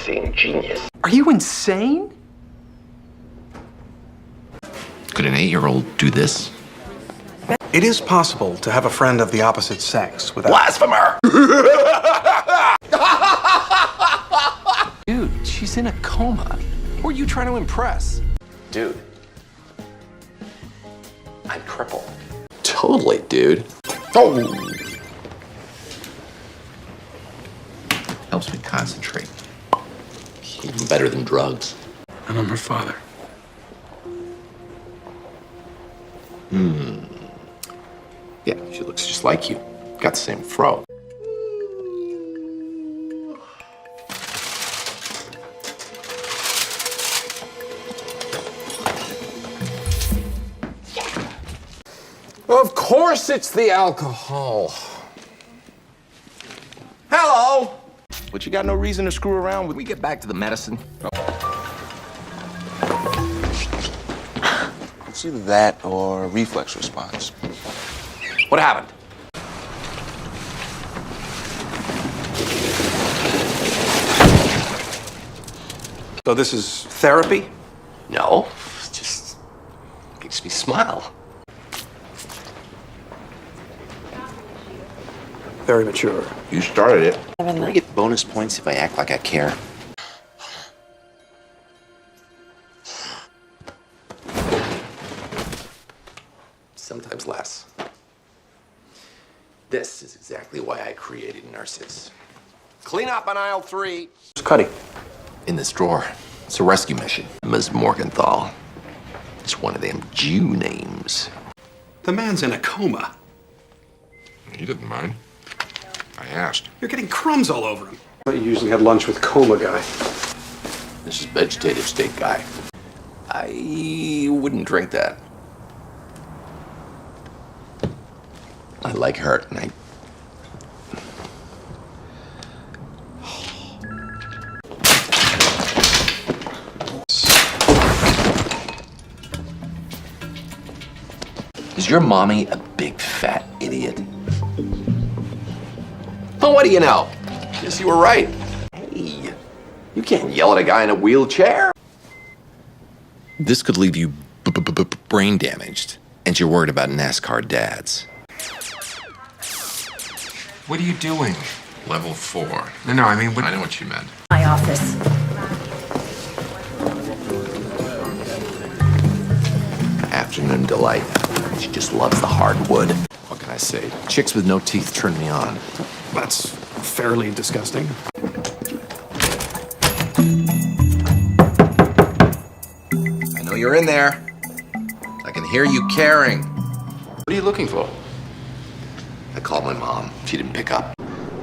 practicing genius. Are you insane? Could an 8-year-old do this? It is possible to have a friend of the opposite sex without... Blasphemer! Dude, she's in a coma. Who are you trying to impress? Dude, I'm crippled. Totally, dude. Oh! Helps me concentrate. Even better than drugs. And I'm her father. Yeah, she looks just like you. Got the same fro. Of course it's the alcohol. Hello! But you got no reason to screw around with. We get back to the medicine. It's either that or a reflex response. What happened? So this is therapy? No, it just makes me smile. Very mature. You started it. Can I get bonus points if I act like I care? Sometimes less. This is exactly why I created nurses. Clean up on aisle 3. It's Cuddy. In this drawer, it's a rescue mission. Ms. Morgenthau. It's one of them Jew names. The man's in a coma. He didn't mind. I asked. You're getting crumbs all over him. I usually had lunch with coma guy. This is vegetative state guy. I wouldn't drink that. I like hurt, and I... Is your mommy a big fat idiot? Oh, what do you know? Guess you were right. Hey, you can't yell at a guy in a wheelchair. This could leave you brain damaged, and you're worried about NASCAR dads. What are you doing? Level 4. No, I mean, what... I know what you meant. My office. Afternoon delight. She just loves the hardwood. What can I say? Chicks with no teeth turn me on. That's fairly disgusting. I know you're in there. I can hear you caring. What are you looking for? I called my mom. She didn't pick up.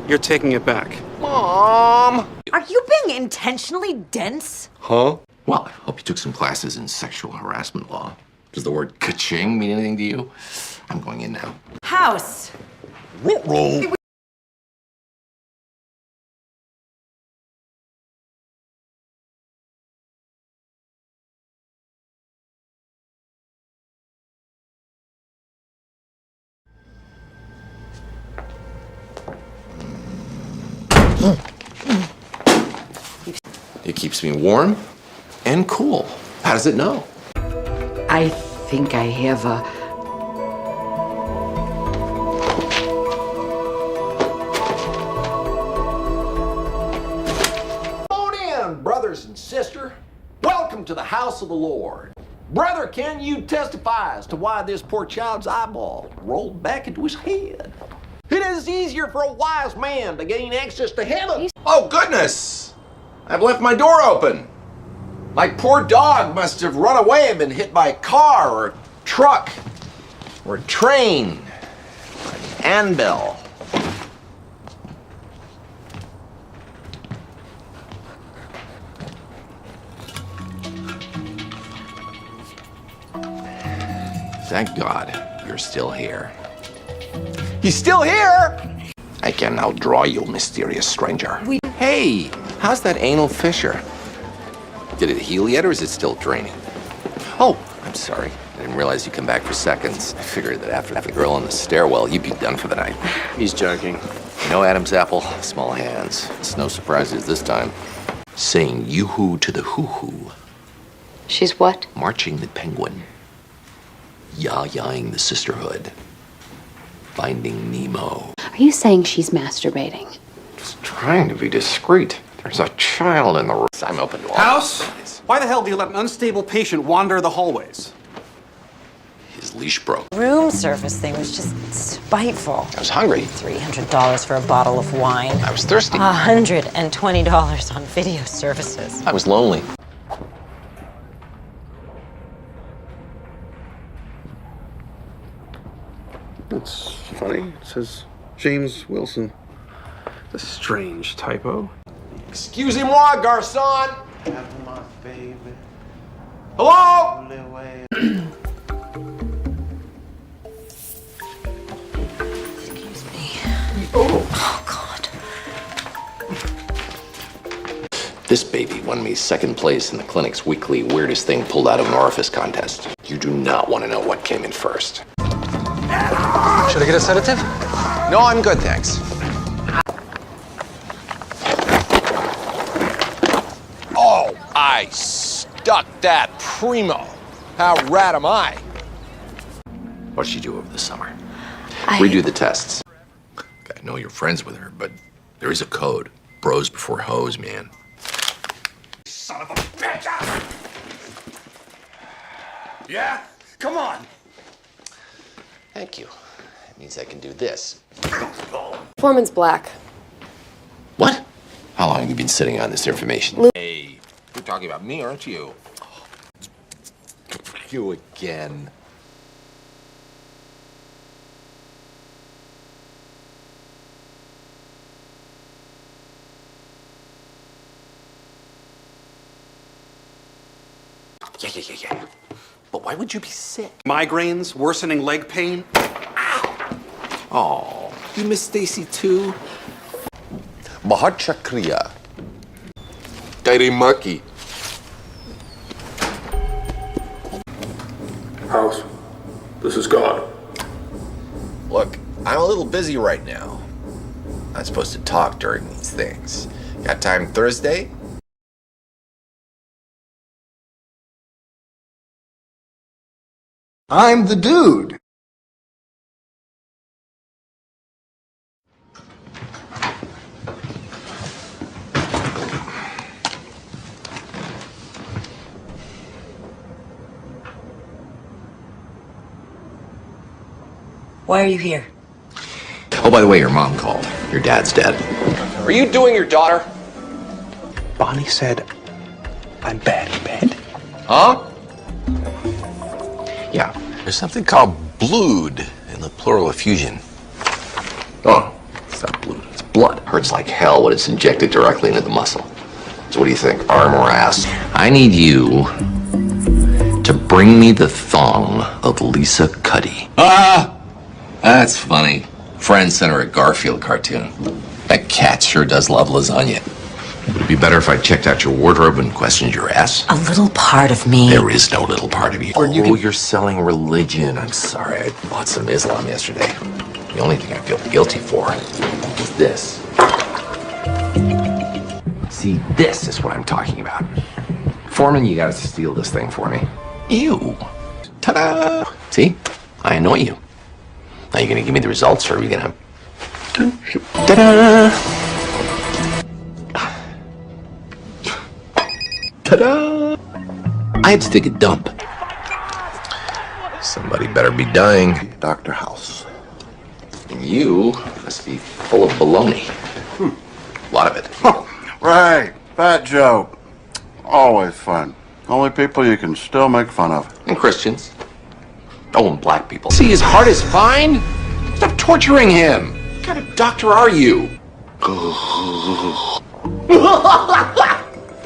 You're taking it back. Mom! Are you being intentionally dense? Huh? Well, I hope you took some classes in sexual harassment law. Does the word ka-ching mean anything to you? I'm going in now. House. Roll. It keeps me warm and cool. How does it know? I think I have a... Come on in, brothers and sister. Welcome to the house of the Lord. Brother, can you testify as to why this poor child's eyeball rolled back into his head? It is easier for a wise man to gain access to heaven. Oh, goodness! I've left my door open. My poor dog must have run away and been hit by a car or a truck or a train or an anvil. Thank God you're still here. He's still here! I can now draw you, mysterious stranger. Hey, how's that anal fissure? Did it heal yet, or is it still draining? Oh, I'm sorry. I didn't realize you'd come back for seconds. I figured that after the girl in the stairwell, you'd be done for the night. He's joking. You know, Adam's apple, small hands. It's no surprises this time. saying yoo-hoo to the hoo-hoo, She's what? marching the penguin, yah-yahing the sisterhood, finding Nemo. Are you saying she's masturbating? Just trying to be discreet. There's a child in the room. I'm open to all. House? Why the hell do you let an unstable patient wander the hallways? His leash broke. Room service thing was just spiteful. I was hungry. $300 for a bottle of wine. I was thirsty. $120 on video services. I was lonely. That's funny. It says James Wilson. A strange typo. Excusez-moi, garçon. Hello? Excuse me. Oh, God. This baby won me second place in the clinic's weekly weirdest thing pulled out of an orifice contest. You do not want to know what came in first. Should I get a sedative? No, I'm good, thanks. Oh, I stuck that primo. How rad am I? What'd she do over the summer? Redo the tests. I know you're friends with her, but there is a code. Bros before hoes, man. Son of a bitch! Yeah? Come on! Thank you. That means I can do this. Foreman's black. What? How long have you been sitting on this information? Hey, you're talking about me, aren't you? You again. Yeah. But why would you be sick? Migraines, worsening leg pain. Oh, you miss Stacy too? Mahachakriya. Dairi Maki. House, this is God. Look, I'm a little busy right now. Not supposed to talk during these things. Got time Thursday? I'm the dude. Why are you here? Oh, by the way, your mom called. Your dad's dead. Are you doing your daughter? Bonnie said, I'm bad in bed. Huh? Yeah. There's something called blood in the plural effusion. Oh, it's not blood. It's blood. Hurts like hell when it's injected directly into the muscle. So what do you think, arm or ass? I need you to bring me the thong of Lisa Cuddy. Ah! That's funny. Friends sent her a Garfield cartoon. That cat sure does love lasagna. Would it be better if I checked out your wardrobe and questioned your ass? A little part of me. There is no little part of you. You're selling religion. I'm sorry. I bought some Islam yesterday. The only thing I feel guilty for is this. See, this is what I'm talking about. Foreman, you gotta steal this thing for me. Ew. Ta-da! See? I annoy you. Now you gonna give me the results, or are you gonna... Ta-da! Ta-da! I had to take a dump. Somebody better be dying. Dr. House. And you must be full of baloney. A lot of it. Right, fat joke. Always fun. Only people you can still make fun of. And Christians. Oh, and black people. See, his heart is fine. Stop torturing him. What kind of doctor are you?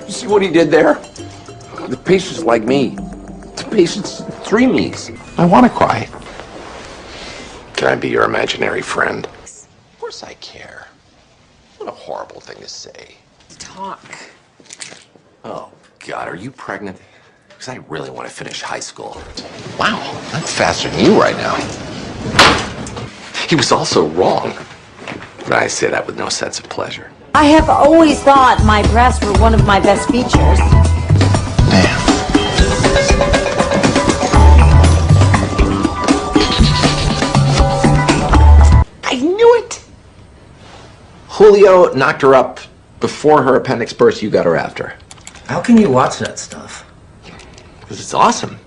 You see what he did there? The patient's like me. The patient's three me's. I want to cry. Can I be your imaginary friend? Of course I care. What a horrible thing to say. Talk. Oh, God, are you pregnant? Because I really want to finish high school. Wow, I'm faster than you right now. He was also wrong. But I say that with no sense of pleasure. I have always thought my breasts were one of my best features. Damn. I knew it! Julio knocked her up before her appendix burst. You got her after. How can you watch that stuff? Because it's awesome.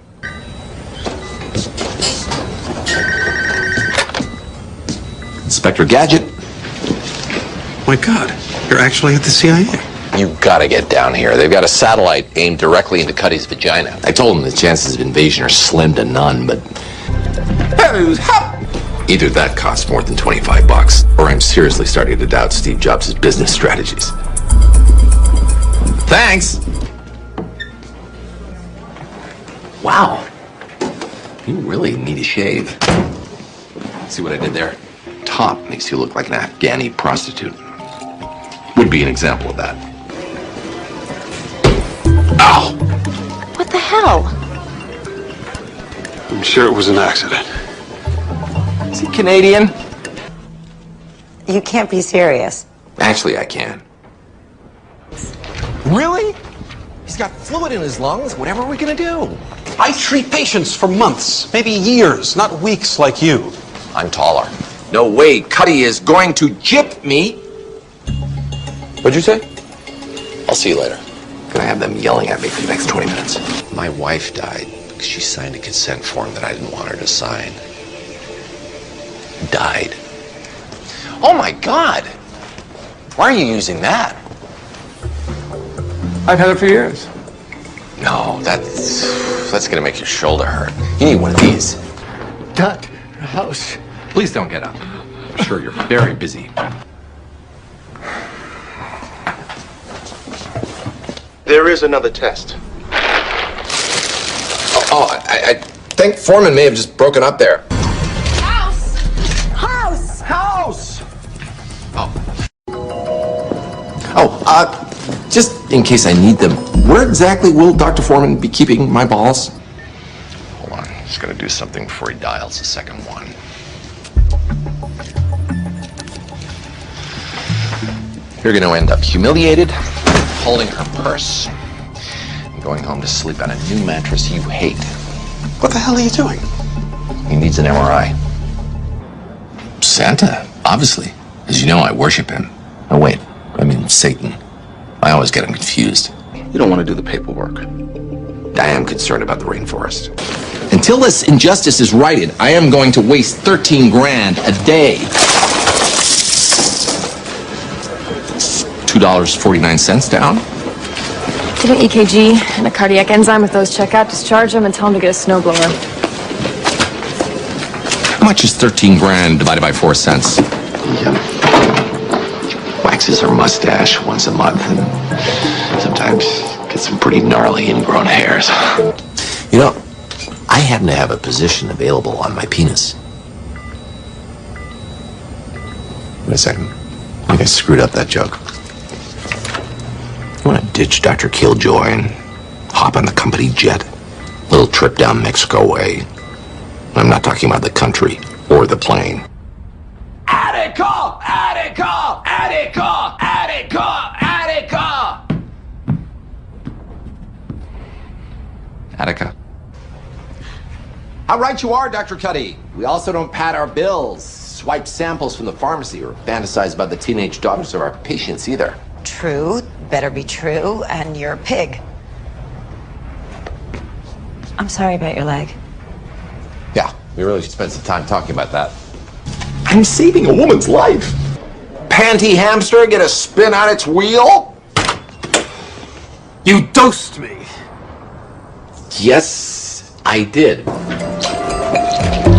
Inspector Gadget. My God, you're actually at the CIA. You gotta get down here. They've got a satellite aimed directly into Cuddy's vagina. I told them the chances of invasion are slim to none, but... Either that costs more than $25, or I'm seriously starting to doubt Steve Jobs' business strategies. Thanks! Wow. You really need a shave. See what I did there? Top makes you look like an Afghani prostitute. Would be an example of that. Ow! What the hell? I'm sure it was an accident. Is he Canadian? You can't be serious. Actually, I can. Really? He's got fluid in his lungs. Whatever are we gonna do? I treat patients for months, maybe years, not weeks like you. I'm taller. No way Cuddy is going to jip me. What'd you say? I'll see you later. Gonna have them yelling at me for the next 20 minutes. My wife died because she signed a consent form that I didn't want her to sign. Died. Oh my God! Why are you using that? I've had it for years. No, that's gonna make your shoulder hurt. You need one of these. Dot, house. Please don't get up. I'm sure you're very busy. There is another test. I think Foreman may have just broken up there. House! House! House! Just in case I need them, where exactly will Dr. Foreman be keeping my balls? Hold on, just gotta do something before he dials the second one. You're gonna end up humiliated, holding her purse, and going home to sleep on a new mattress you hate. What the hell are you doing? He needs an MRI. Santa, obviously. As you know, I worship him. Oh, wait, I mean Satan. I always get him confused. You don't want to do the paperwork. I am concerned about the rainforest. Until this injustice is righted, I am going to waste 13 grand a day. $2.49 down? Get an EKG and a cardiac enzyme. If those check out, discharge them and tell them to get a snowblower. How much is 13 grand divided by 4 cents? Waxes her mustache once a month and sometimes gets some pretty gnarly ingrown hairs. You know, I happen to have a position available on my penis. Wait a second. I think I screwed up that joke. You want to ditch Dr. Killjoy and hop on the company jet? Little trip down Mexico way. I'm not talking about the country or the plane. Attica! Attica! Attica! Attica! Attica! Attica. How right you are, Dr. Cuddy. We also don't pad our bills, swipe samples from the pharmacy, or fantasize about the teenage daughters of our patients either. True, better be true, and you're a pig. I'm sorry about your leg. Yeah, we really should spend some time talking about that. I'm saving a woman's life. Panty hamster get a spin on its wheel? You dosed me. Yes, I did.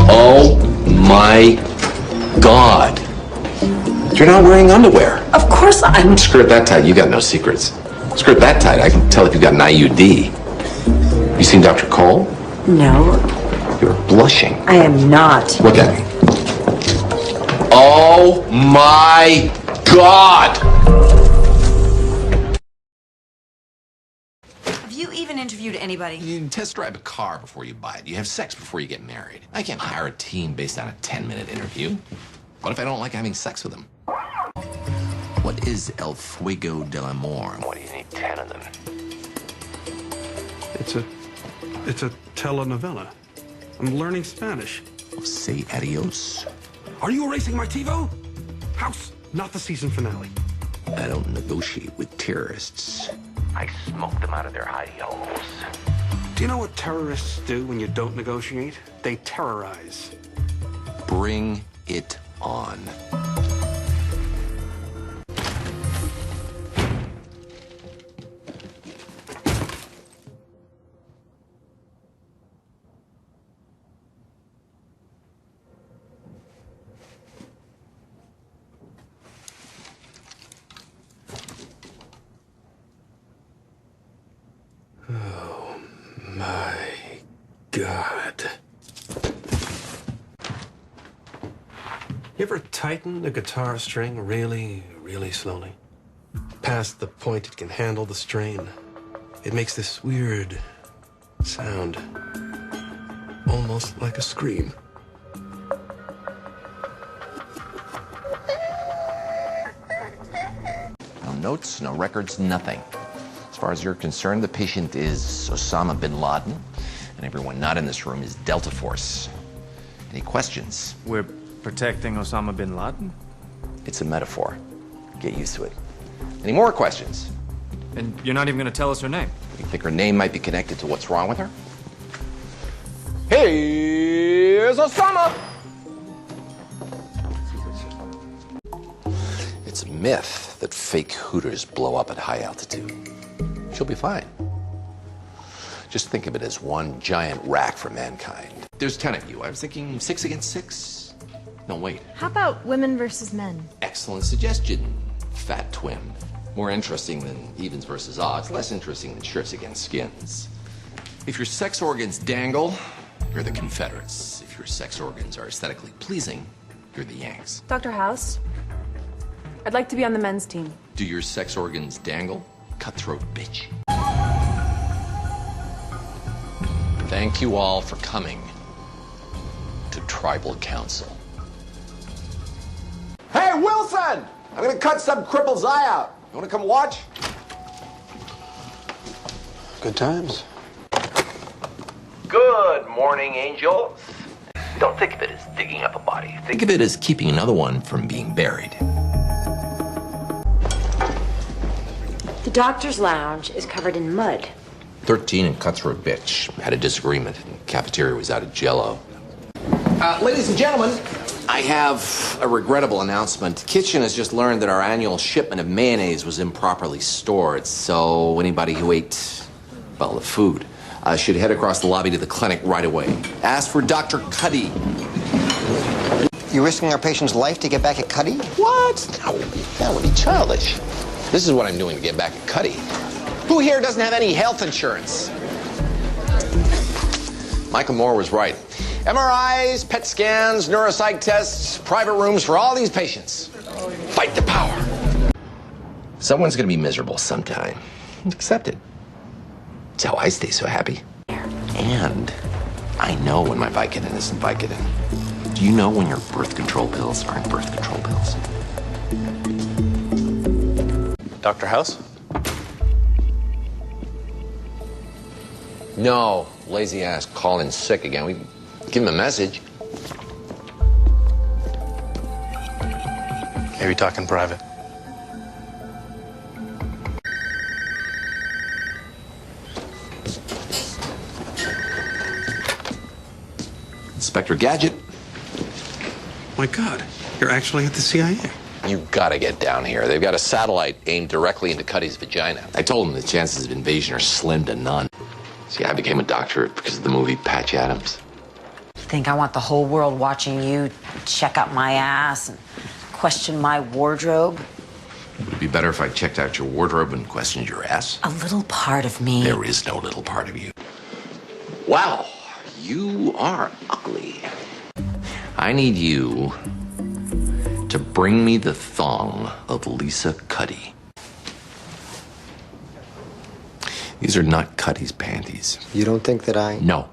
Oh my God. You're not wearing underwear. Of course I'm... Skirt that tight, you got no secrets. Skirt that tight, I can tell if you got an IUD. You seen Dr. Cole? No, You're blushing. I am not. Look at me. Oh my God! Have you even interviewed anybody? You test drive a car before you buy it. You have sex before you get married. I can't hire a team based on a 10-minute interview. What if I don't like having sex with them? What is El Fuego del Amor? Why do you need 10 of them? It's a telenovela. I'm learning Spanish. Well, say adios. Are you erasing my TiVo? House, not the season finale. I don't negotiate with terrorists. I smoke them out of their hidey holes. Do you know what terrorists do when you don't negotiate? They terrorize. Bring it on. Oh my God. You ever tighten the guitar string really, really slowly? Past the point it can handle the strain. It makes this weird sound. Almost like a scream. No notes, no records, nothing. As far as you're concerned, the patient is Osama bin Laden, and everyone not in this room is Delta Force. Any questions? We're protecting Osama bin Laden? It's a metaphor. Get used to it. Any more questions? And you're not even going to tell us her name? You think her name might be connected to what's wrong with her? Here's Osama! It's a myth that fake hooters blow up at high altitude. She'll be fine. Just think of it as one giant rack for mankind. There's 10 of you. I was thinking 6 against 6. No, wait. How about women versus men? Excellent suggestion, fat twin. More interesting than evens versus odds, less interesting than shirts against skins. If your sex organs dangle, you're the Confederates. If your sex organs are aesthetically pleasing, you're the Yanks. Dr. House, I'd like to be on the men's team. Do your sex organs dangle? Cutthroat bitch. Thank you all for coming to Tribal Council. Hey, Wilson! I'm gonna cut some cripple's eye out. You wanna come watch? Good times. Good morning, angels. Don't think of it as digging up a body. Think of it as keeping another one from being buried. The doctor's lounge is covered in mud. 13 and Cutthroat bitch had a disagreement. The cafeteria was out of Jell-O. Ladies and gentlemen, I have a regrettable announcement. The kitchen has just learned that our annual shipment of mayonnaise was improperly stored, so anybody who ate, well, the food, should head across the lobby to the clinic right away. Ask for Dr. Cuddy. You risking our patient's life to get back at Cuddy? What? No, that would be childish. This is what I'm doing to get back at Cuddy. Who here doesn't have any health insurance? Michael Moore was right. MRIs, PET scans, neuropsych tests, private rooms for all these patients. Fight the power. Someone's gonna be miserable sometime. Accept it. It's how I stay so happy. And I know when my Vicodin isn't Vicodin. Do you know when your birth control pills aren't birth control pills? Dr. House? No, lazy ass calling sick again. We give him a message. Maybe talk in private. Inspector Gadget. My God, you're actually at the CIA. You gotta get down here. They've got a satellite aimed directly into Cuddy's vagina. I told them the chances of invasion are slim to none. See, I became a doctor because of the movie Patch Adams. You think I want the whole world watching you check out my ass and question my wardrobe? Would it be better if I checked out your wardrobe and questioned your ass? A little part of me. There is no little part of you. Wow, you are ugly. I need you to bring me the thong of Lisa Cuddy. These are not Cuddy's panties. You don't think that I... No.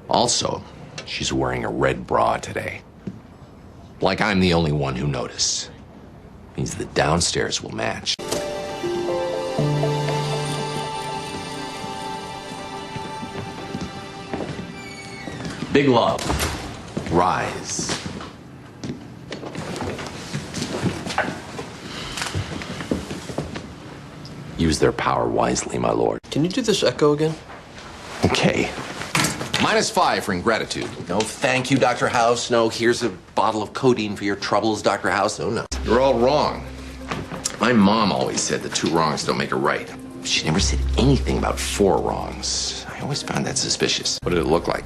Also, she's wearing a red bra today. Like I'm the only one who noticed. Means the downstairs will match. Big love. Rise. Use their power wisely, my lord. Can you do this echo again? Okay. -5 for ingratitude. No, thank you, Dr. House. No, here's a bottle of codeine for your troubles, Dr. House. Oh, no. You're all wrong. My mom always said that 2 wrongs don't make a right. She never said anything about 4 wrongs. I always found that suspicious. What did it look like?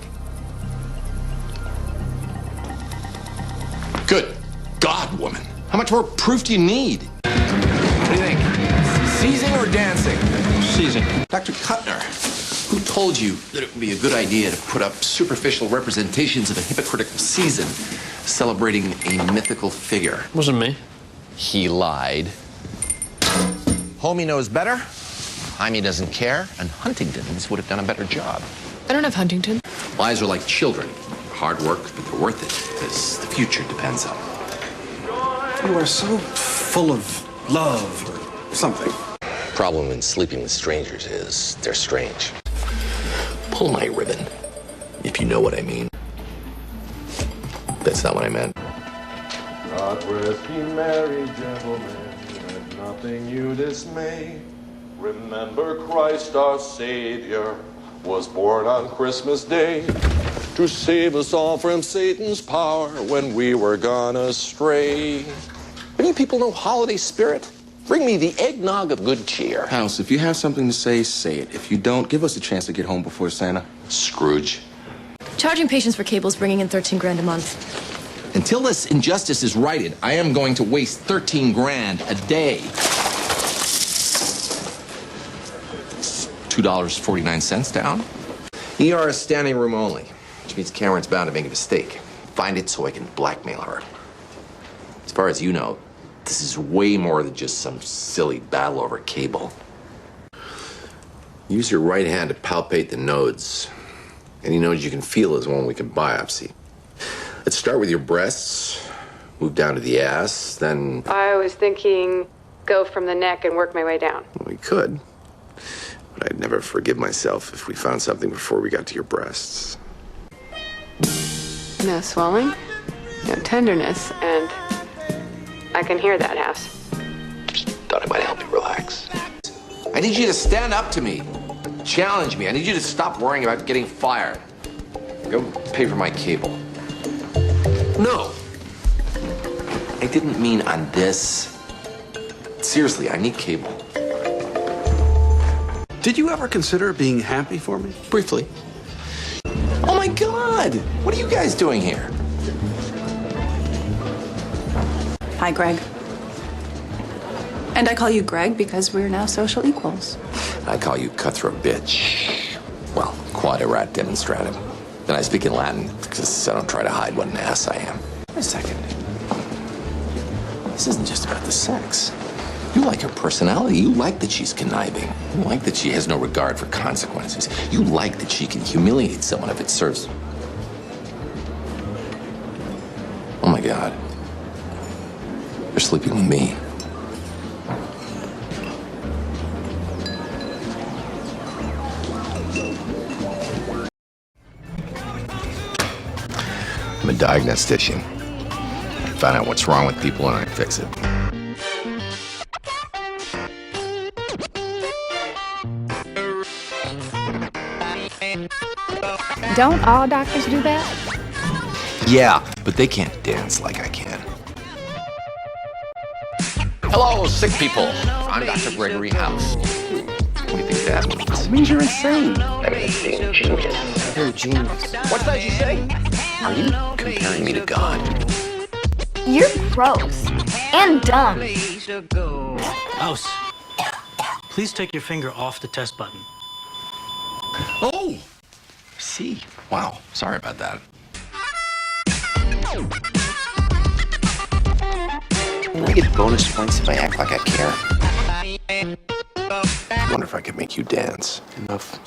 Good God, woman. How much more proof do you need? What do you think? Seizing or dancing? Seizing. Dr. Kuttner, who told you that it would be a good idea to put up superficial representations of a hypocritical season celebrating a mythical figure? Wasn't me. He lied. Homie knows better. Jaime doesn't care. And Huntington's would have done a better job. I don't have Huntington. Lies are like children. Hard work, but they're worth it because the future depends on it. You are so full of love or something. Problem in sleeping with strangers is they're strange. Pull my ribbon, if you know what I mean. That's not what I meant. God rest ye merry gentlemen, let nothing you dismay. Remember Christ our Savior was born on Christmas Day to save us all from Satan's power when we were gone astray. Don't you people know holiday spirit? Bring me the eggnog of good cheer. House, if you have something to say, say it. If you don't, give us a chance to get home before Santa. Scrooge. Charging patients for cables, bringing in 13 grand a month. Until this injustice is righted, I am going to waste 13 grand a day. $2.49 down. ER is standing room only, which means Cameron's bound to make a mistake. Find it so I can blackmail her. As far as you know, this is way more than just some silly battle over cable. Use your right hand to palpate the nodes. Any nodes you can feel is one we can biopsy. Let's start with your breasts, move down to the ass, then... I was thinking go from the neck and work my way down. We could. But I'd never forgive myself if we found something before we got to your breasts. No swelling, no tenderness, and I can hear that, House. Just thought it might help you relax. I need you to stand up to me. Challenge me. I need you to stop worrying about getting fired. Go pay for my cable. No. I didn't mean on this. Seriously, I need cable. Did you ever consider being happy for me? Briefly. Oh my God! What are you guys doing here? Hi, Greg. And I call you Greg because we're now social equals. I call you cutthroat bitch. Well, quaderat demonstratum. Then I speak in Latin because I don't try to hide what an ass I am. Wait a second. This isn't just about the sex. You like her personality. You like that she's conniving. You like that she has no regard for consequences. You like that she can humiliate someone if it serves. Oh my God. You're sleeping with me. I'm a diagnostician. I find out what's wrong with people and I fix it. Don't all doctors do that? Yeah, but they can't dance like I can. Hello, sick people. I'm Dr. Gregory House. What do you think that means? It means you're insane. I mean, being genius. You're a genius. What did you say? Are you comparing me to God? You're gross and dumb. House, please take your finger off the test button. Oh! See? Wow. Sorry about that. Do I get bonus points if I act like I care? I wonder if I could make you dance. Enough.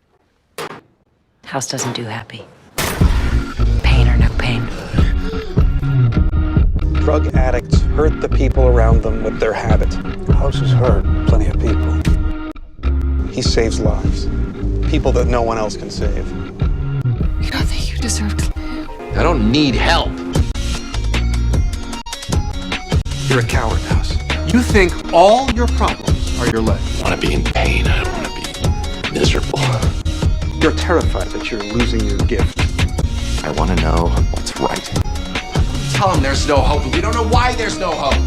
House doesn't do happy. Pain or no pain. Drug addicts hurt the people around them with their habit. House has hurt plenty of people. He saves lives. People that no one else can save. You don't think you deserve to live? I don't need help. You're a coward, House. You think all your problems are your leg. I want to be in pain. I don't want to be miserable. You're terrified that you're losing your gift. I want to know what's right. Tell him there's no hope, and we don't know why there's no hope.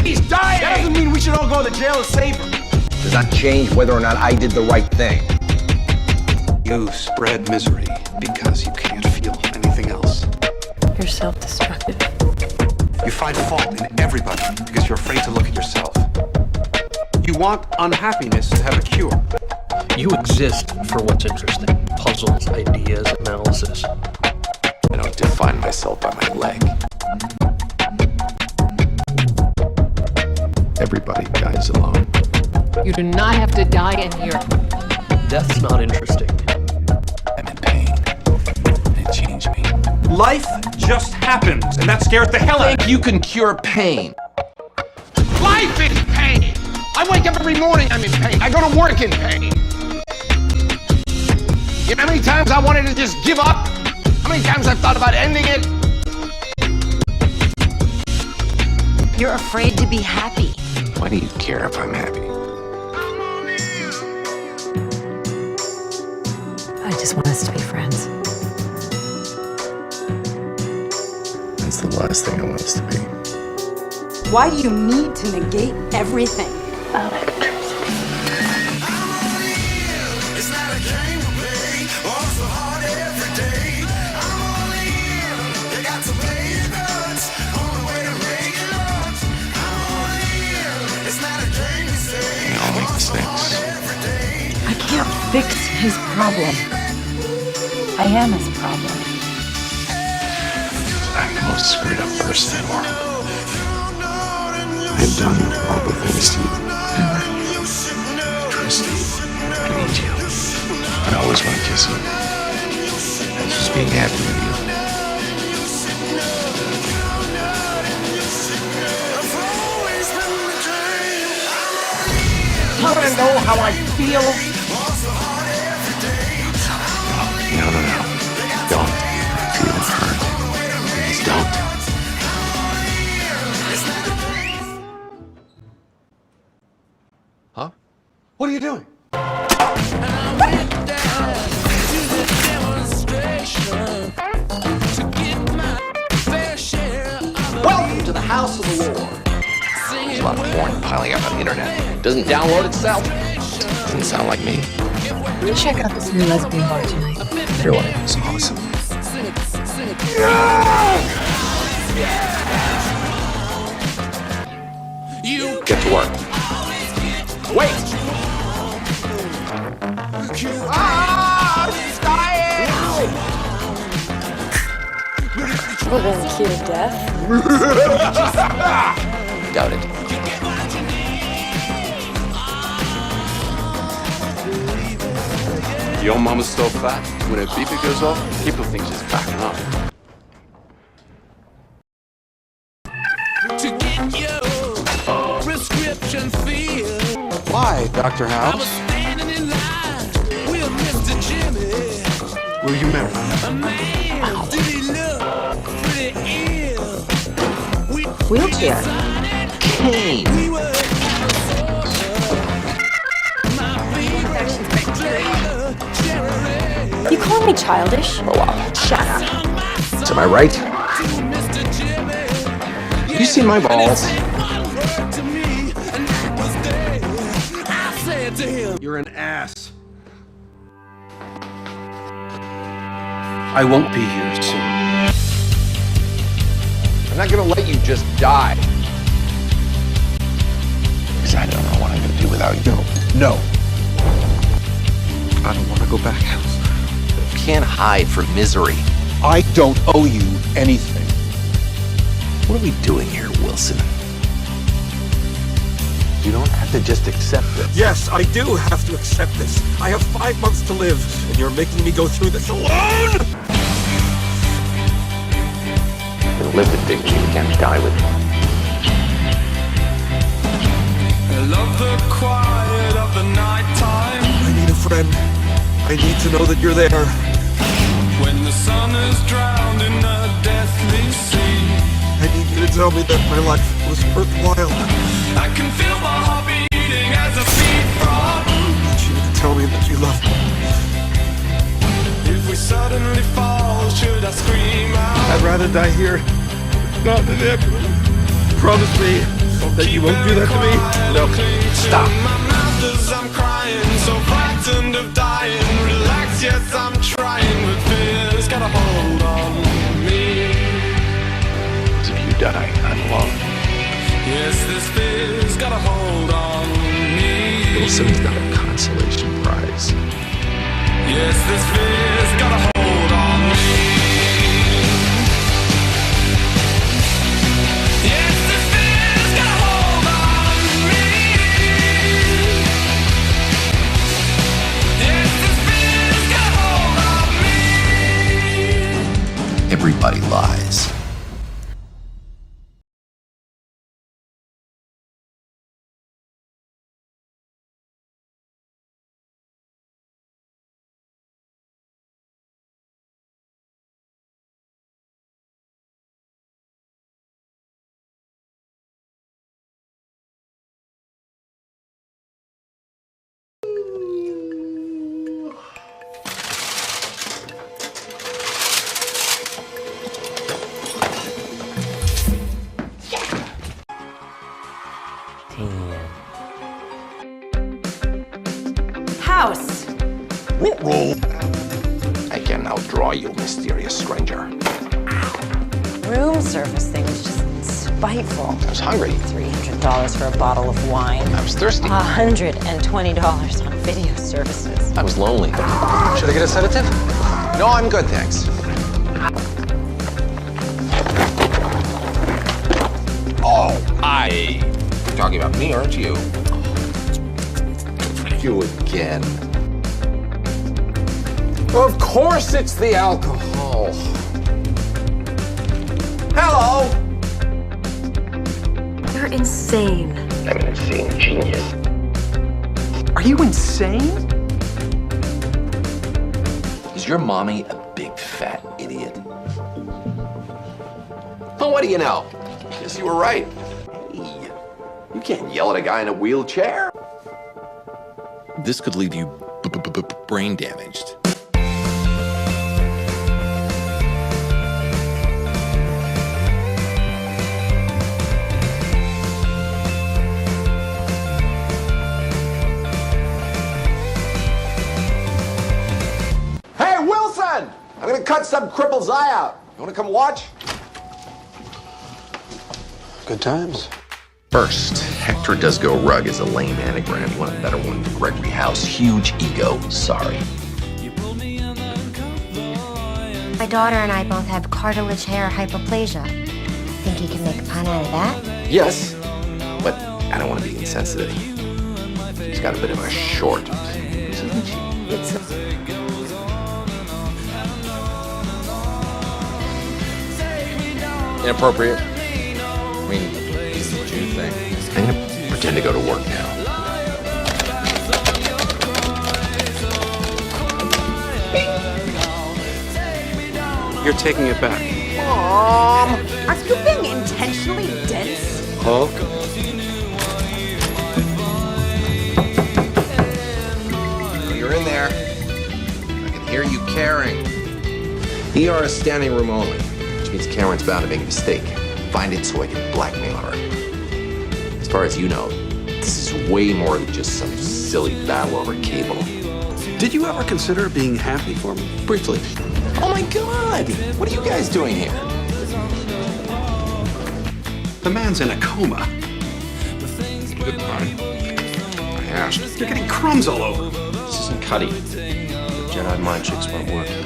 He's dying! That doesn't mean we should all go to jail and save him. Does not change whether or not I did the right thing. You spread misery because you can't feel anything else. You're self-destructive. You find fault in everybody because you're afraid to look at yourself. You want unhappiness to have a cure. You exist for what's interesting. Puzzles, ideas, analysis. I don't define myself by my leg. Everybody dies alone. You do not have to die in here. Death's not interesting. I'm in pain. And it changed me. Life just happens, and that scares the hell out of me. You can cure pain. Life is pain! I wake up every morning, I'm in pain. I go to work in pain. You know how many times I wanted to just give up? How many times I've thought about ending it? You're afraid to be happy. Why do you care if I'm happy? I just want us to be friends. That's the last thing I want us to be. Why do you need to negate everything? We all make mistakes. I can't fix his problem. I am his problem. I'm the most screwed up person in the world. I've done horrible things to you. Trust you. I need you. I always want to kiss you. That's just being happy with you. You want to know how I feel? No. Don't feel hurt. Please don't. Huh? What are you doing? Welcome to the house of the Lord. There's a lot of porn piling up on the internet. Doesn't download itself. Doesn't sound like me. You check out this new lesbian bar tonight. Everyone is awesome. Get to work. Wait! He's dying! We're gonna cure death. Doubt it. Your mama's so fat, when her beeper goes off, people think she's backing up. To get your prescription filled. Why, Dr. I House? was standing in line with Mr. Jimmy. Were you married? A man, did he look pretty ill? Wheelchair. Cane. We were You calling me childish? Oh, wow. Shut up. Am I right? You see my balls? You're an ass. I won't be here soon. I'm not gonna let you just die. Because I don't know what I'm gonna do without you. No. I don't want to go back, House. You can't hide from misery. I don't owe you anything. What are we doing here, Wilson? You don't have to just accept this. Yes, I do have to accept this. I have 5 months to live, and you're making me go through this alone! can live with Big G, you can't die with him. I love the quiet of the nighttime. I need a friend. I need to know that you're there. When the sun is drowned in a deathly sea. I need you to tell me that my life was worthwhile. I can feel my heart beating as I feed from. I need you to tell me that you love me. If we suddenly fall, should I scream out? I'd rather die here, not in it. Promise me that you won't do that to me. No, stop. My mouth as I'm crying, so frightened of dying. Relax, yes, I'm trying, but fear's got a hold on me. If you die, I'm alone. Yes, this fear's got a hold on me. Little Simmons got a consolation prize. Yes, this fear's got a hold on me. Yes, this fear's got a hold on me. Yes, this fear's got a hold on me. Everybody lies. House. Roll. I can now draw you, mysterious stranger. Room service thing was just spiteful. I was hungry. $300 for a bottle of wine. I was thirsty. $120 on video services. I was lonely. Should I get a sedative? No, I'm good, thanks. Oh, you're talking about me, aren't you? You again. Of course it's the alcohol. Hello. You're insane. I'm an insane genius. Are you insane? Is your mommy a big fat idiot? Oh, what do you know? Guess you were right. Hey, you can't yell at a guy in a wheelchair. This could leave you brain damaged. Hey, Wilson! I'm gonna cut some cripple's eye out. You wanna come watch? Good times. First, Hector does go rug as a lame anagram. You want a better one than Gregory House. Huge ego. Sorry. My daughter and I both have cartilage hair hypoplasia. Think you can make a pun out of that? Yes, but I don't want to be insensitive. She's got a bit of a short. It's Inappropriate. I mean, it's a Jew thing. I'm gonna pretend to go to work now. You're taking it back. Mom! Are you being intentionally dense? Hulk? You're in there. I can hear you caring. ER is standing room only, which means Karen's bound to make a mistake. Find it so I can blackmail her. As far as you know, this is way more than just some silly battle over cable. Did you ever consider being happy for me? Briefly. Oh my God! What are you guys doing here? The man's in a coma. Good pun. I asked. You're getting crumbs all over. This isn't Cuddy. The Jedi mind tricks weren't working.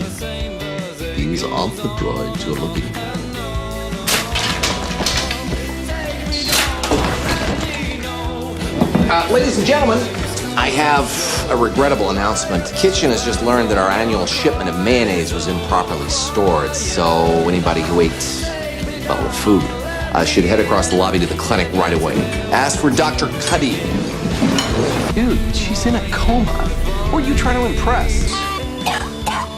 These aren't the droids you're looking for. Ladies and gentlemen, I have a regrettable announcement. The kitchen has just learned that our annual shipment of mayonnaise was improperly stored, so anybody who ate bottle of food. I should head across the lobby to the clinic right away. Ask for Dr. Cuddy. Dude, she's in a coma. Who are you trying to impress?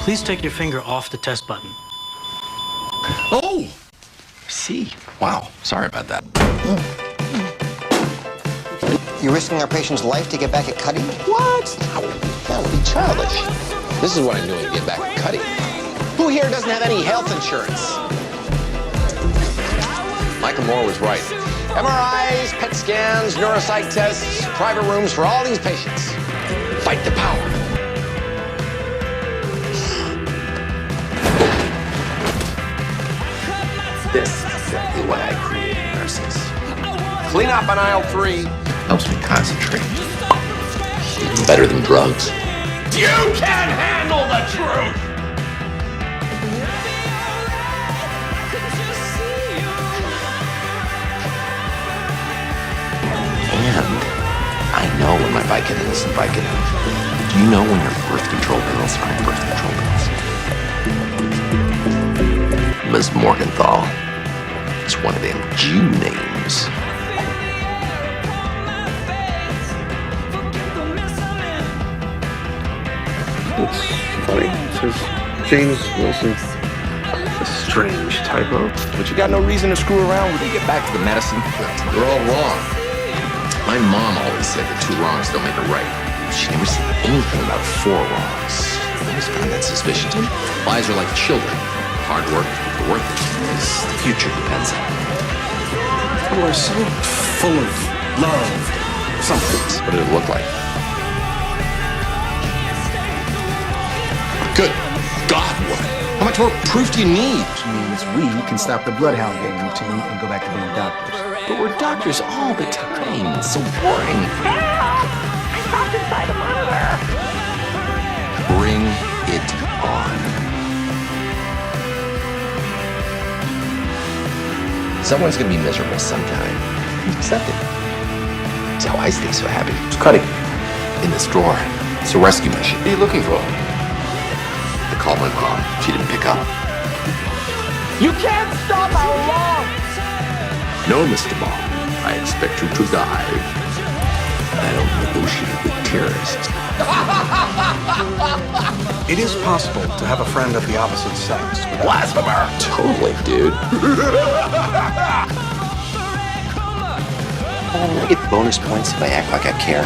Please take your finger off the test button. Oh! See? Wow, sorry about that. You're risking our patient's life to get back at Cuddy? What? That would be childish. This is what I'm doing to get back at Cuddy. Who here doesn't have any health insurance? Michael Moore was right. MRIs, PET scans, neuropsych tests, private rooms for all these patients. Fight the power. This is exactly why I created nurses. Clean up on aisle 3. Helps me concentrate. Even better than drugs. You can't handle the truth! And I know when my Vicodin isn't Vicodin. Do you know when your birth control pills aren't birth control pills? Miss Morgenthau. It's one of them Jew names. It's funny. It says James Wilson. A strange typo. But you got no reason to screw around when you get back to the medicine. You're all wrong. My mom always said that 2 wrongs don't make a right. She never said anything about 4 wrongs. I always found that suspicious. Lies are like children. Hard work, worth it, because the future depends on it. You are so full of love. Some things. What did it look like? Good God, woman. How much more proof do you need? Which means we can stop the bloodhound gang routine and go back to being doctors. But we're doctors all the time. It's so boring. Help! I'm trapped inside a monitor. Bring it on. Someone's gonna be miserable sometime. Accept it. It's how I stay so happy. It's Cuddy. In this drawer. It's a rescue mission. What are you looking for? I called my mom. She didn't pick up. You can't stop our love! No, Mr. Mom. I expect you to die. I don't negotiate with terrorists. It is possible to have a friend of the opposite sex. Blasphemer! Totally, dude. I get bonus points if I act like I care.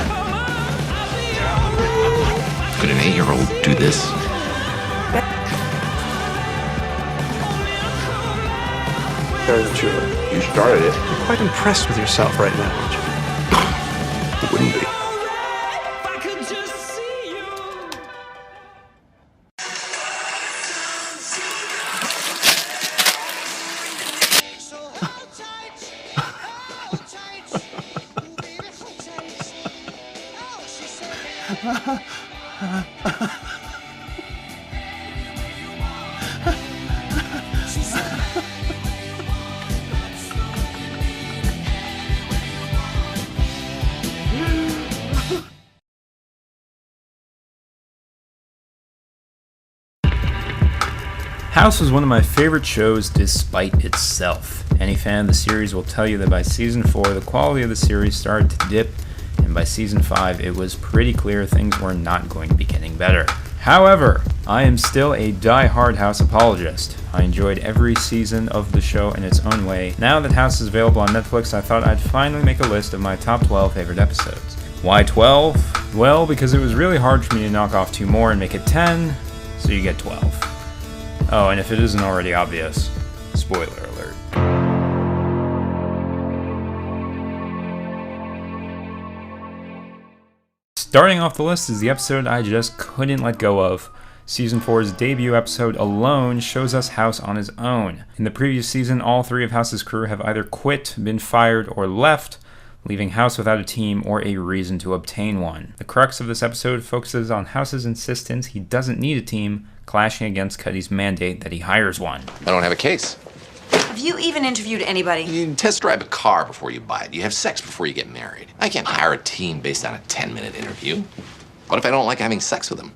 Could an 8-year-old do this? Very mature. You started it. You're quite impressed with yourself right now, aren't you? It wouldn't be. House was one of my favorite shows despite itself. Any fan of the series will tell you that by season 4 the quality of the series started to dip, and by season 5 it was pretty clear things were not going to be getting better. However, I am still a die-hard House apologist. I enjoyed every season of the show in its own way. Now that House is available on Netflix, I thought I'd finally make a list of my top 12 favorite episodes. Why 12? Well, because it was really hard for me to knock off 2 more and make it 10, so you get 12. Oh, and if it isn't already obvious, spoiler alert. Starting off the list is the episode I just couldn't let go of. Season 4's debut episode alone shows us House on his own. In the previous season, all 3 of House's crew have either quit, been fired, or left, leaving House without a team or a reason to obtain one. The crux of this episode focuses on House's insistence he doesn't need a team, clashing against Cuddy's mandate that he hires one. I don't have a case. Have you even interviewed anybody? You test drive a car before you buy it. You have sex before you get married. I can't hire a team based on a 10-minute interview. What if I don't like having sex with them?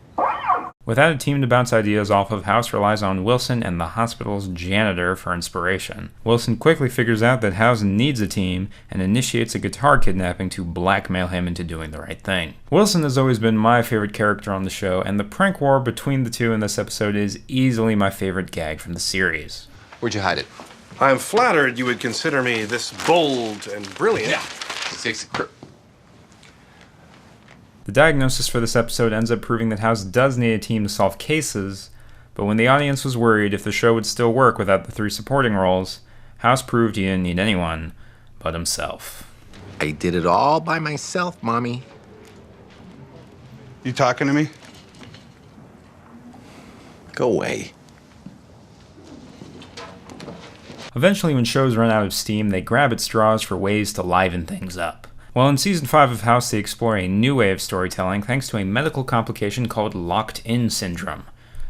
Without a team to bounce ideas off of, House relies on Wilson and the hospital's janitor for inspiration. Wilson quickly figures out that House needs a team and initiates a guitar kidnapping to blackmail him into doing the right thing. Wilson has always been my favorite character on the show, and the prank war between the two in this episode is easily my favorite gag from the series. Where'd you hide it? I'm flattered you would consider me this bold and brilliant. Yeah. The diagnosis for this episode ends up proving that House does need a team to solve cases, but when the audience was worried if the show would still work without the 3 supporting roles, House proved he didn't need anyone but himself. I did it all by myself, Mommy. You talking to me? Go away. Eventually, when shows run out of steam, they grab at straws for ways to liven things up. Well, in Season 5 of House, they explore a new way of storytelling thanks to a medical complication called locked-in syndrome.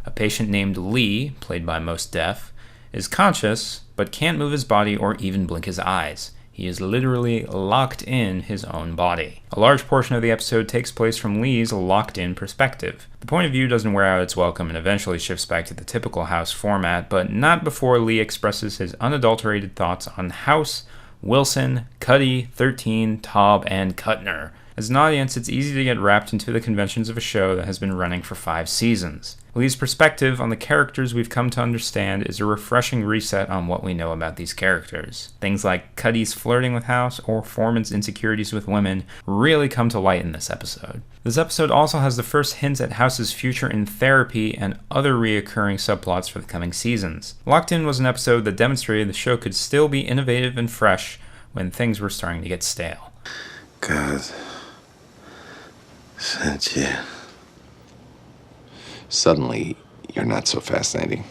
A patient named Lee, played by Mos Def, is conscious, but can't move his body or even blink his eyes. He is literally locked in his own body. A large portion of the episode takes place from Lee's locked-in perspective. The point of view doesn't wear out its welcome and eventually shifts back to the typical House format, but not before Lee expresses his unadulterated thoughts on House, Wilson, Cuddy, 13, Taub, and Kuttner. As an audience, it's easy to get wrapped into the conventions of a show that has been running for 5 seasons. Lee's perspective on the characters we've come to understand is a refreshing reset on what we know about these characters. Things like Cuddy's flirting with House or Foreman's insecurities with women really come to light in this episode. This episode also has the first hints at House's future in therapy and other reoccurring subplots for the coming seasons. Locked In was an episode that demonstrated the show could still be innovative and fresh when things were starting to get stale. God sent you. Suddenly, you're not so fascinating.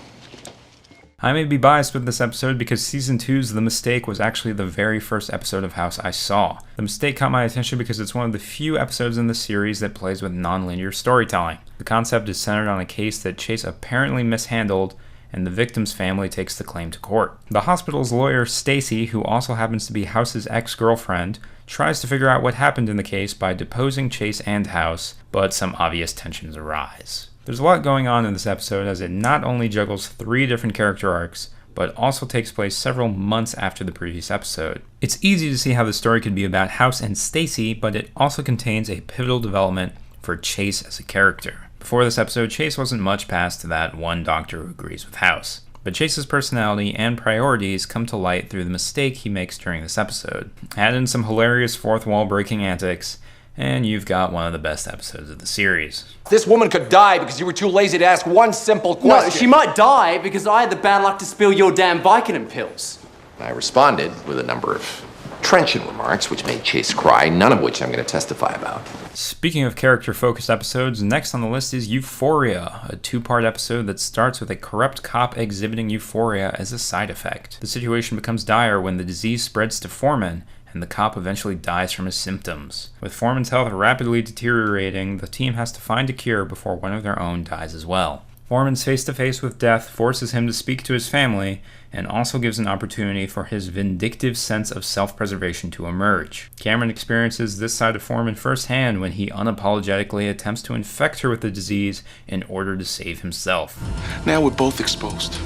I may be biased with this episode because Season 2's The Mistake was actually the very first episode of House I saw. The Mistake caught my attention because it's one of the few episodes in the series that plays with non-linear storytelling. The concept is centered on a case that Chase apparently mishandled, and the victim's family takes the claim to court. The hospital's lawyer, Stacy, who also happens to be House's ex-girlfriend, tries to figure out what happened in the case by deposing Chase and House, but some obvious tensions arise. There's a lot going on in this episode as it not only juggles 3 different character arcs, but also takes place several months after the previous episode. It's easy to see how the story could be about House and Stacy, but it also contains a pivotal development for Chase as a character. Before this episode, Chase wasn't much past that one doctor who agrees with House. But Chase's personality and priorities come to light through the mistake he makes during this episode. Add in some hilarious fourth wall breaking antics, and you've got one of the best episodes of the series. This woman could die because you were too lazy to ask one simple question. No, she might die because I had the bad luck to spill your damn Vicodin pills. I responded with a number of trenchant remarks which made Chase cry, none of which I'm going to testify about. Speaking of character-focused episodes, next on the list is Euphoria, a 2-part episode that starts with a corrupt cop exhibiting euphoria as a side effect. The situation becomes dire when the disease spreads to Foreman, and the cop eventually dies from his symptoms. With Foreman's health rapidly deteriorating, the team has to find a cure before one of their own dies as well. Foreman's face-to-face with death forces him to speak to his family, and also gives an opportunity for his vindictive sense of self-preservation to emerge. Cameron experiences this side of Foreman firsthand when he unapologetically attempts to infect her with the disease in order to save himself. Now we're both exposed.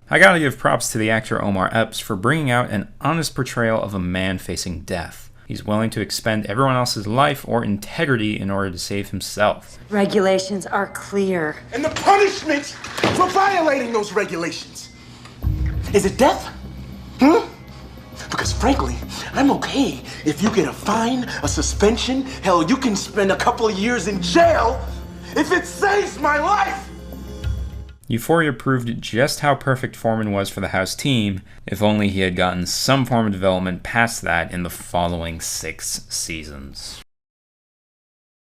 I gotta give props to the actor Omar Epps for bringing out an honest portrayal of a man facing death. He's willing to expend everyone else's life or integrity in order to save himself. Regulations are clear. And the punishment for violating those regulations. Is it death? Because frankly, I'm okay if you get a fine, a suspension, hell, you can spend a couple of years in jail if it saves my life! Euphoria proved just how perfect Foreman was for the House team, if only he had gotten some form of development past that in the following 6 seasons.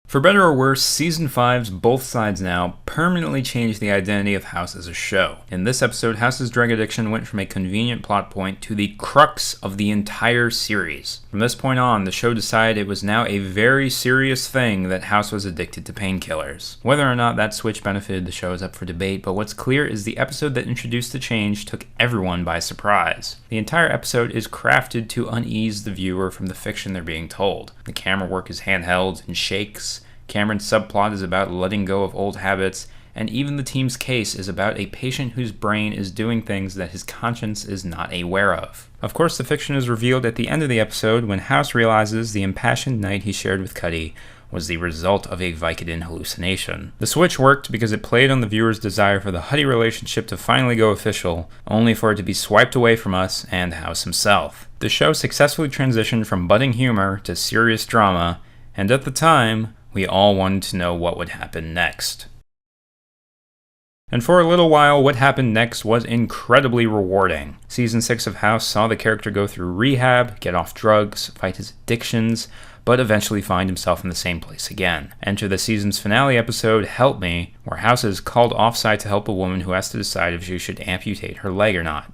For better or worse, Season 5's Both Sides Now permanently changed the identity of House as a show. In this episode, House's drug addiction went from a convenient plot point to the crux of the entire series. From this point on, the show decided it was now a very serious thing that House was addicted to painkillers. Whether or not that switch benefited the show is up for debate, but what's clear is the episode that introduced the change took everyone by surprise. The entire episode is crafted to unease the viewer from the fiction they're being told. The camera work is handheld and shakes, Cameron's subplot is about letting go of old habits, and even the team's case is about a patient whose brain is doing things that his conscience is not aware of. Of course, the fiction is revealed at the end of the episode when House realizes the impassioned night he shared with Cuddy was the result of a Vicodin hallucination. The switch worked because it played on the viewer's desire for the Huddy relationship to finally go official, only for it to be swiped away from us and House himself. The show successfully transitioned from budding humor to serious drama, and at the time, we all wanted to know what would happen next. And for a little while, what happened next was incredibly rewarding. Season 6 of House saw the character go through rehab, get off drugs, fight his addictions, but eventually find himself in the same place again. Enter the season's finale episode, Help Me, where House is called offsite to help a woman who has to decide if she should amputate her leg or not.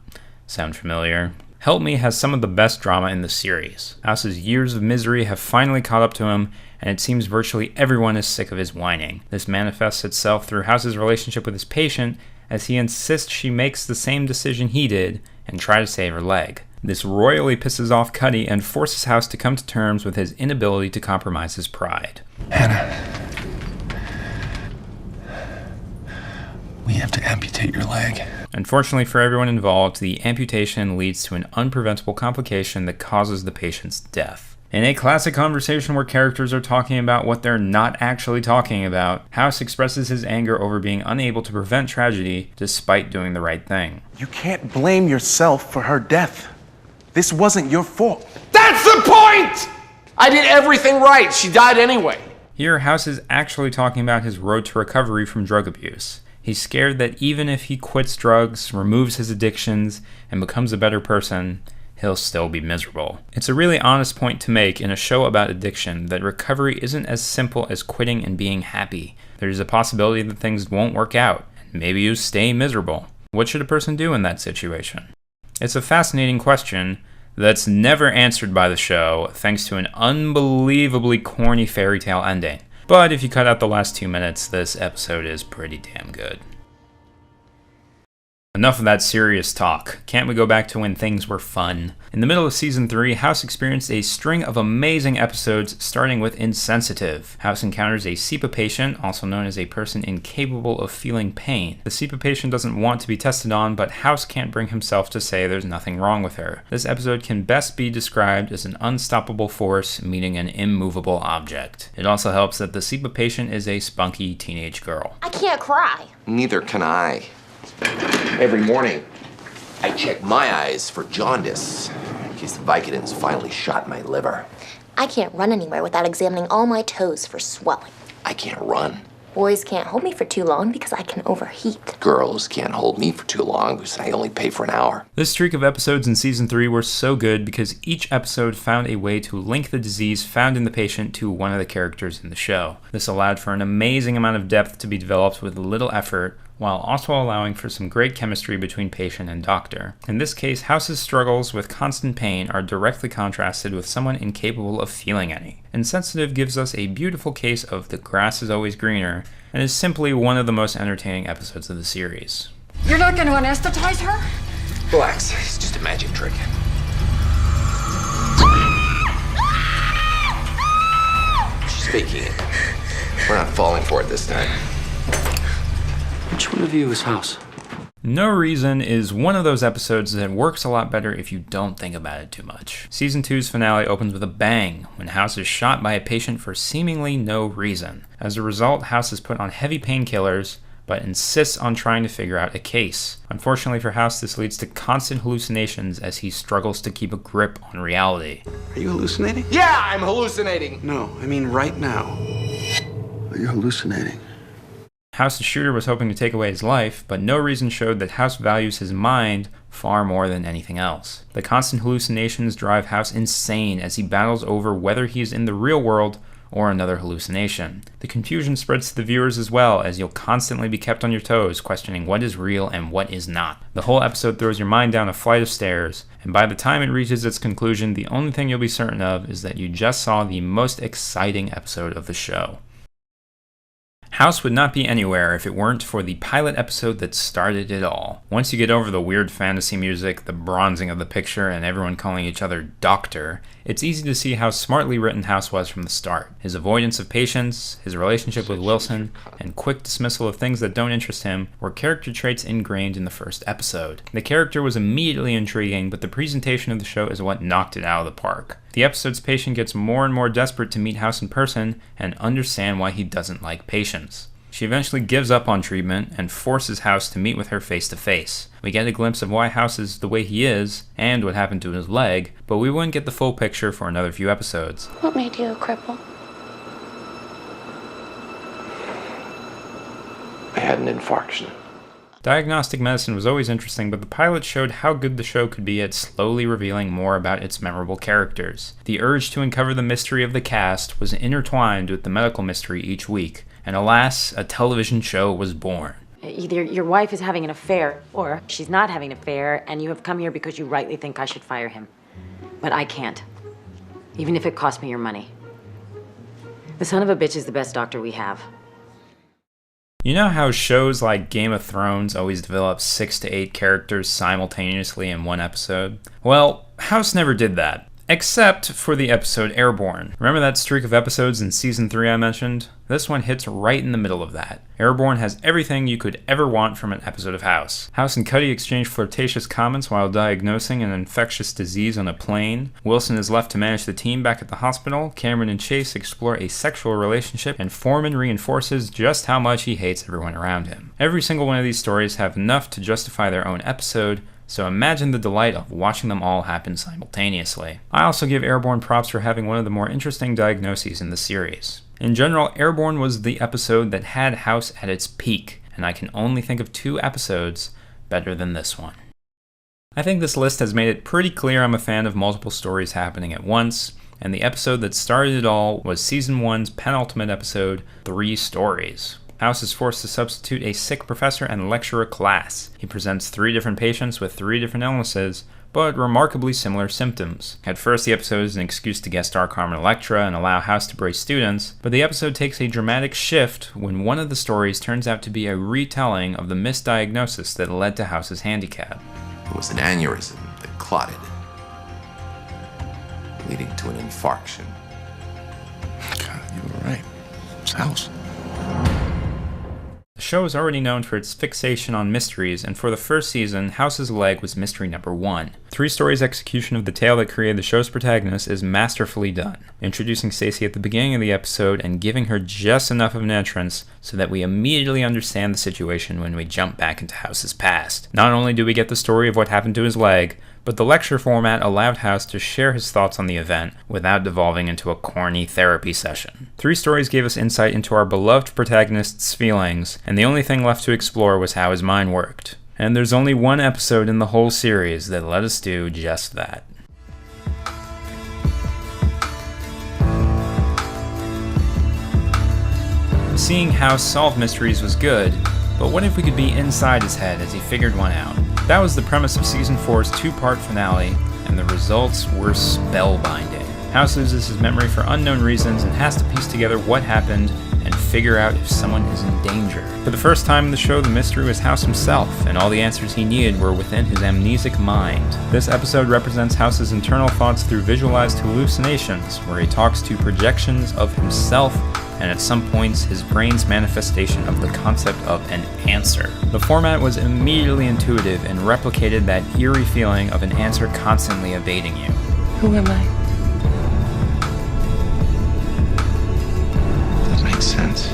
Sound familiar? Help Me has some of the best drama in the series. House's years of misery have finally caught up to him, and it seems virtually everyone is sick of his whining. This manifests itself through House's relationship with his patient, as he insists she makes the same decision he did and try to save her leg. This royally pisses off Cuddy and forces House to come to terms with his inability to compromise his pride. Hannah, we have to amputate your leg. Unfortunately for everyone involved, the amputation leads to an unpreventable complication that causes the patient's death. In a classic conversation where characters are talking about what they're not actually talking about, House expresses his anger over being unable to prevent tragedy despite doing the right thing. You can't blame yourself for her death. This wasn't your fault. That's the point! I did everything right. She died anyway. Here, House is actually talking about his road to recovery from drug abuse. He's scared that even if he quits drugs, removes his addictions, and becomes a better person, he'll still be miserable. It's a really honest point to make in a show about addiction that recovery isn't as simple as quitting and being happy. There's a possibility that things won't work out, and maybe you stay miserable. What should a person do in that situation? It's a fascinating question that's never answered by the show, thanks to an unbelievably corny fairy tale ending. But if you cut out the last 2 minutes, this episode is pretty damn good. Enough of that serious talk. Can't we go back to when things were fun? In the middle of Season 3, House experienced a string of amazing episodes, starting with Insensitive. House encounters a SEPA patient, also known as a person incapable of feeling pain. The SEPA patient doesn't want to be tested on, but House can't bring himself to say there's nothing wrong with her. This episode can best be described as an unstoppable force meeting an immovable object. It also helps that the SEPA patient is a spunky teenage girl. I can't cry. Neither can I. Every morning, I check my eyes for jaundice, in case the Vicodin's finally shot my liver. I can't run anywhere without examining all my toes for swelling. I can't run. Boys can't hold me for too long because I can overheat. Girls can't hold me for too long because I only pay for an hour. This streak of episodes in Season 3 were so good because each episode found a way to link the disease found in the patient to one of the characters in the show. This allowed for an amazing amount of depth to be developed with little effort, while also allowing for some great chemistry between patient and doctor. In this case, House's struggles with constant pain are directly contrasted with someone incapable of feeling any. Insensitive gives us a beautiful case of the grass is always greener, and is simply one of the most entertaining episodes of the series. You're not going to anesthetize her? Relax, it's just a magic trick. She's faking it. We're not falling for it this time. Which one of you is House? No Reason is one of those episodes that works a lot better if you don't think about it too much. Season 2's finale opens with a bang when House is shot by a patient for seemingly no reason. As a result, House is put on heavy painkillers, but insists on trying to figure out a case. Unfortunately for House, this leads to constant hallucinations as he struggles to keep a grip on reality. Are you hallucinating? Yeah, I'm hallucinating. No, I mean right now. Are you hallucinating? House's shooter was hoping to take away his life, but No Reason showed that House values his mind far more than anything else. The constant hallucinations drive House insane as he battles over whether he is in the real world or another hallucination. The confusion spreads to the viewers as well, as you'll constantly be kept on your toes, questioning what is real and what is not. The whole episode throws your mind down a flight of stairs, and by the time it reaches its conclusion, the only thing you'll be certain of is that you just saw the most exciting episode of the show. House would not be anywhere if it weren't for the pilot episode that started it all. Once you get over the weird fantasy music, the bronzing of the picture, and everyone calling each other Doctor, it's easy to see how smartly written House was from the start. His avoidance of patients, his relationship with Wilson, and quick dismissal of things that don't interest him were character traits ingrained in the first episode. The character was immediately intriguing, but the presentation of the show is what knocked it out of the park. The episode's patient gets more and more desperate to meet House in person and understand why he doesn't like patients. She eventually gives up on treatment and forces House to meet with her face to face. We get a glimpse of why House is the way he is and what happened to his leg, but we wouldn't get the full picture for another few episodes. What made you a cripple? I had an infarction. Diagnostic medicine was always interesting, but the pilot showed how good the show could be at slowly revealing more about its memorable characters. The urge to uncover the mystery of the cast was intertwined with the medical mystery each week, and alas, a television show was born. Either your wife is having an affair, or she's not having an affair, and you have come here because you rightly think I should fire him. But I can't, even if it costs me your money. The son of a bitch is the best doctor we have. You know how shows like Game of Thrones always develop 6 to 8 characters simultaneously in one episode? Well, House never did that. Except for the episode Airborne. Remember that streak of episodes in Season 3 I mentioned? This one hits right in the middle of that. Airborne has everything you could ever want from an episode of House. House and Cuddy exchange flirtatious comments while diagnosing an infectious disease on a plane. Wilson is left to manage the team back at the hospital. Cameron and Chase explore a sexual relationship, and Foreman reinforces just how much he hates everyone around him. Every single one of these stories have enough to justify their own episode, so imagine the delight of watching them all happen simultaneously. I also give Airborne props for having one of the more interesting diagnoses in the series. In general, Airborne was the episode that had House at its peak, and I can only think of 2 episodes better than this one. I think this list has made it pretty clear I'm a fan of multiple stories happening at once, and the episode that started it all was Season 1's penultimate episode, 3 Stories. House is forced to substitute a sick professor and lecturer class. He presents 3 different patients with 3 different illnesses, but remarkably similar symptoms. At first, the episode is an excuse to guest star Carmen Electra and allow House to brace students, but the episode takes a dramatic shift when one of the stories turns out to be a retelling of the misdiagnosis that led to House's handicap. It was an aneurysm that clotted, leading to an infarction. God, you were right. It's House. The show is already known for its fixation on mysteries, and for the first season, House's leg was mystery number 1. 3 Stories' execution of the tale that created the show's protagonist is masterfully done, introducing Stacey at the beginning of the episode and giving her just enough of an entrance so that we immediately understand the situation when we jump back into House's past. Not only do we get the story of what happened to his leg, but the lecture format allowed House to share his thoughts on the event without devolving into a corny therapy session. 3 Stories gave us insight into our beloved protagonist's feelings, and the only thing left to explore was how his mind worked. And there's only one episode in the whole series that let us do just that. Seeing House solve mysteries was good, but what if we could be inside his head as he figured one out? That was the premise of Season 4's 2-part finale, and the results were spellbinding. House loses his memory for unknown reasons and has to piece together what happened and figure out if someone is in danger. For the first time in the show, the mystery was House himself, and all the answers he needed were within his amnesic mind. This episode represents House's internal thoughts through visualized hallucinations, where he talks to projections of himself and at some points his brain's manifestation of the concept of an answer. The format was immediately intuitive and replicated that eerie feeling of an answer constantly evading you. Who am I? That makes sense.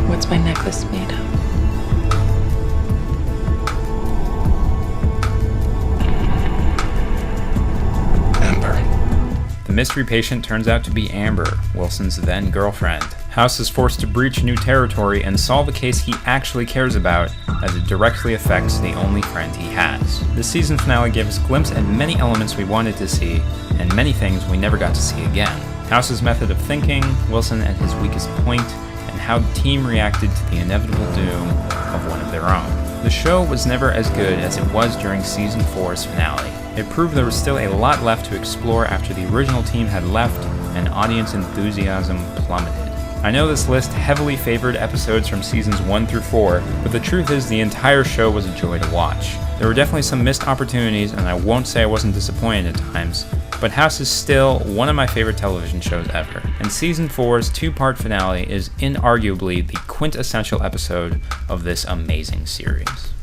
What's my necklace made of? The mystery patient turns out to be Amber, Wilson's then-girlfriend. House is forced to breach new territory and solve a case he actually cares about, as it directly affects the only friend he has. The season finale gave us a glimpse at many elements we wanted to see, and many things we never got to see again. House's method of thinking, Wilson at his weakest point, and how the team reacted to the inevitable doom of one of their own. The show was never as good as it was during Season 4's finale. It proved there was still a lot left to explore after the original team had left and audience enthusiasm plummeted. I know this list heavily favored episodes from seasons 1 through 4, but the truth is the entire show was a joy to watch. There were definitely some missed opportunities, and I won't say I wasn't disappointed at times, but House is still one of my favorite television shows ever, and season 4's two-part finale is inarguably the quintessential episode of this amazing series.